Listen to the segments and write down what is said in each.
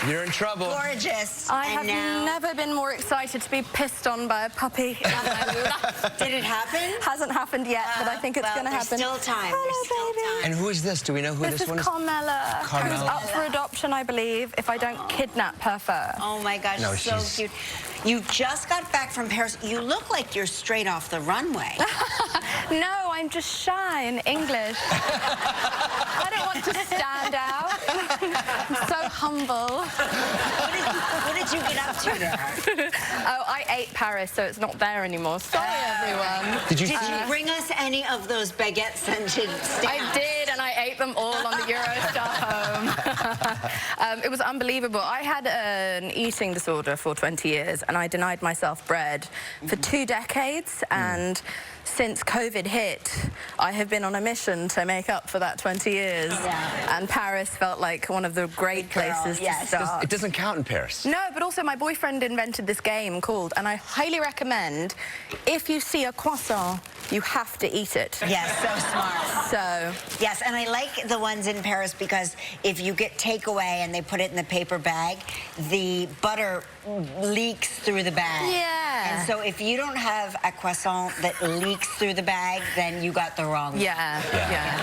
You're in trouble. Gorgeous. I have never been more excited to be pissed on by a puppy. Did it happen? Hasn't happened yet, but I think it's going to happen. There's still time. Hello, There's still baby. time. And who is this? Do we know who this one is? This is Carmela. Carmela. Who's up for adoption, I believe, if I don't kidnap her first. Oh my gosh, No, so she's- cute. You just got back from Paris. You look like you're straight off the runway. No, I'm just shy in English. I don't want to stand out. I'm so humble. What did you get up to there? Oh, I ate Paris, so it's not there anymore. Sorry, everyone. Did you Did you bring us any of those baguette-scented stamps? I did, and I ate them all on the Eurostar home. It was unbelievable. I had an eating disorder for 20 years, and I denied myself bread for 2 decades, and since COVID hit, I have been on a mission to make up for that 20 years. Yeah. And Paris felt like one of the great places to start. It doesn't count in Paris. No, but also my boyfriend invented this game called, and I highly recommend, if you see a croissant, you have to eat it. Yes, so smart. So, Yes, and I like the ones in Paris because if you get takeaway and they put it in the paper bag, the butter leaks through the bag. yeah. And so if you don't have a croissant that leaks through the bag, then you got the wrong one. Yeah,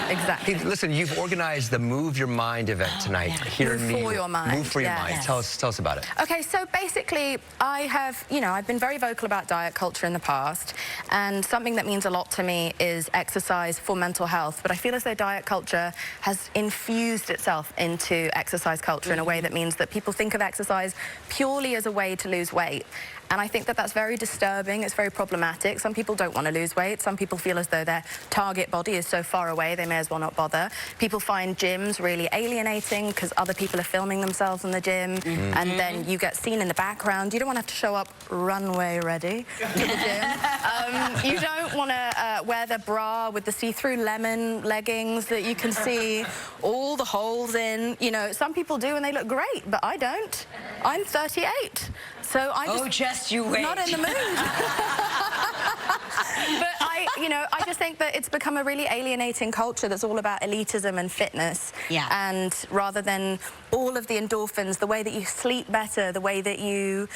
exactly. Hey, listen, you've organized the Move Your Mind event tonight here in New York. Move for your mind. Move for your mind. Yes. Tell us about it. Okay, so basically, I've been very vocal about diet culture in the past, and something that means a lot to me is exercise for mental health. But I feel as though diet culture has infused itself into exercise culture in a way that means that people think of exercise purely as a way to lose weight. And I think that that's very disturbing. It's very problematic. Some people don't want to lose weight. Some people feel as though their target body is so far away they may as well not bother. People find gyms really alienating because other people are filming themselves in the gym, and then you get seen in the background. You don't want to have to show up runway ready to the gym. You don't want to wear the bra with the see-through lemon leggings that you can see all the holes in. You know, some people do and they look great, but I don't. I'm 38. So I just you wait. Not in the mood. But I just think that it's become a really alienating culture that's all about elitism and fitness. Yeah. And rather than all of the endorphins, the way that you sleep better, the way that you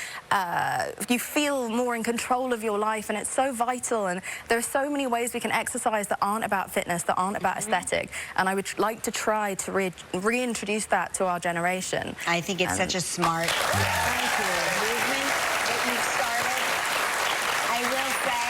feel more in control of your life, and it's so vital. And there are so many ways we can exercise that aren't about fitness, that aren't about aesthetic. And I would like to try to reintroduce that to our generation. I think it's such a smart movement that you've started. I will say,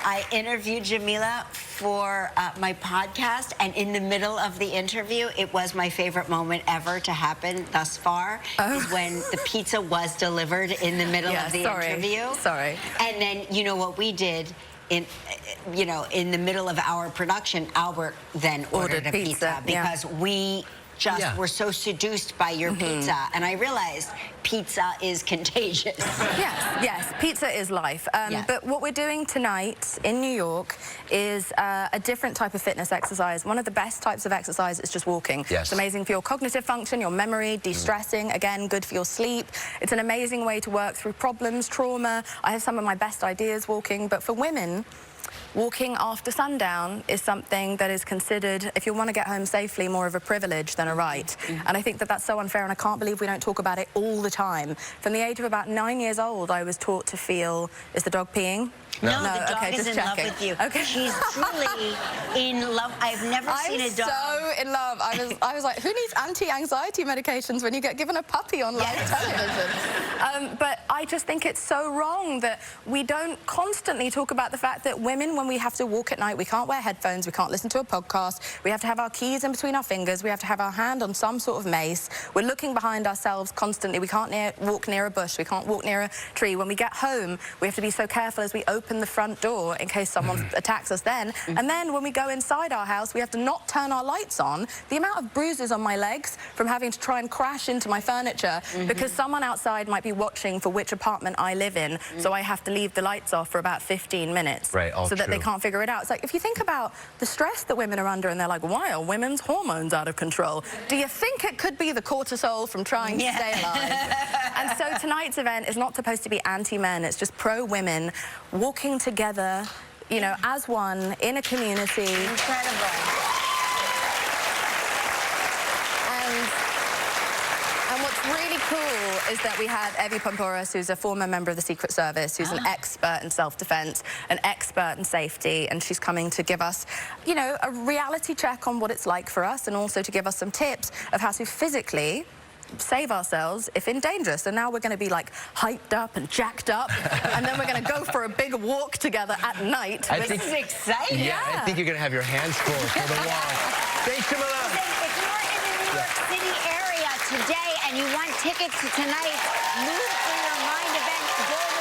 I interviewed Jameela for my podcast, and in the middle of the interview, it was my favorite moment ever to happen thus far, is when the pizza was delivered in the middle of the interview. Sorry. And then, you know what we did? In the middle of our production, Albert then ordered a pizza because we just were so seduced by your pizza, and I realized pizza is contagious. Yes, pizza is life. But what we're doing tonight in New York is a different type of fitness exercise. One of the best types of exercise is just walking. Yes. It's amazing for your cognitive function, your memory, de-stressing, again, good for your sleep. It's an amazing way to work through problems, trauma. I have some of my best ideas walking, but for women, walking after sundown is something that is considered, if you want to get home safely, more of a privilege than a right. And I think that that's so unfair, and I can't believe we don't talk about it all the time. From the age of about 9 years old, I was taught to feel, is the dog peeing? No, the dog okay, is just in love checking. with you. Okay. She's truly in love. I've never seen a dog. I'm so in love. I was like, who needs anti-anxiety medications when you get given a puppy on live television? But I just think it's so wrong that we don't constantly talk about the fact that women, when we have to walk at night, we can't wear headphones, we can't listen to a podcast, we have to have our keys in between our fingers, we have to have our hand on some sort of mace, we're looking behind ourselves constantly, we can't walk near a bush, we can't walk near a tree. When we get home, we have to be so careful as we open the front door in case someone attacks us then. And then when we go inside our house, we have to not turn our lights on. The amount of bruises on my legs from having to try and crash into my furniture because someone outside might be watching for which apartment I live in, so I have to leave the lights off for about 15 minutes so that they can't figure it out. It's like, if you think about the stress that women are under and they're like, why are women's hormones out of control? Do you think it could be the cortisol from trying to stay alive? And so tonight's event is not supposed to be anti-men, it's just pro-women walking together, you know, as one in a community. Incredible. And what's really cool is that we had Evie Pomporis, who's a former member of the Secret Service, who's an expert in self-defense, an expert in safety, and she's coming to give us, you know, a reality check on what it's like for us, and also to give us some tips of how to physically save ourselves if in danger. So now we're going to be like hyped up and jacked up, and then we're going to go for a big walk together at night. This is exciting. Yeah, I think you're going to have your hands full for the walk. Thanks, Jameela. If you're in the New York City area today and you want tickets to tonight's Move for Your Mind event, go